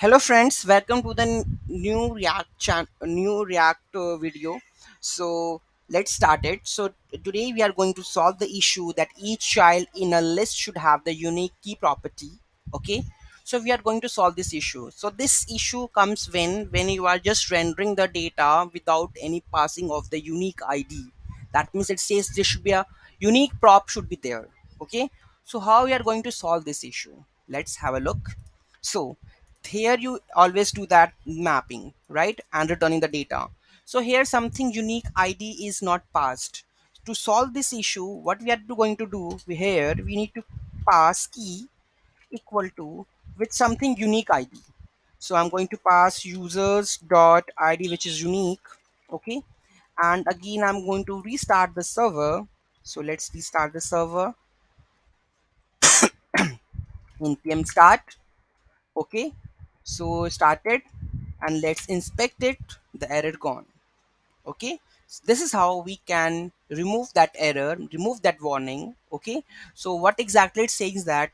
Hello friends, welcome to the new React video. So let's start it. So today we are going to solve the issue that each child in a list should have the unique key property. Okay, so we are going to solve this issue. So this issue comes when you are just rendering the data without any passing of the unique ID. That means it says there should be a unique prop should be there. Okay, so how we are going to solve this issue? Let's have a look. So here you always do that mapping, right, and returning the data. So here something unique ID is not passed. To solve this issue, what we are going to do here, we need to pass key equal to with something unique ID. So I'm going to pass users dot ID, which is unique. Okay, and again I'm going to restart the server. So let's restart the server. Npm start. Okay, so started, and let's inspect it. The error gone. Okay, so this is how we can remove that error, remove that warning. Okay, so what exactly it says that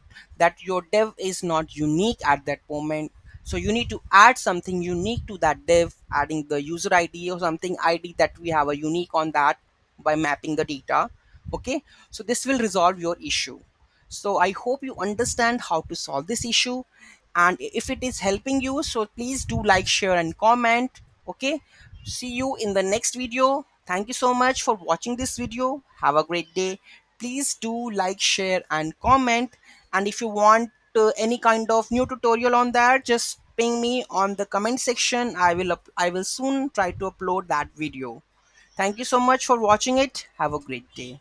your dev is not unique at that moment. So you need to add something unique to that dev, adding the user ID or something ID that we have a unique on that by mapping the data. Okay, so this will resolve your issue. So I hope you understand how to solve this issue, and if it is helping you, so please do like, share and comment. Okay, see you in the next video. Thank you so much for watching this video. Have a great day. Please do like, share and comment, and if you want any kind of new tutorial on that, just ping me on the comment section. I will soon try to upload that video. Thank you so much for watching it. Have a great day.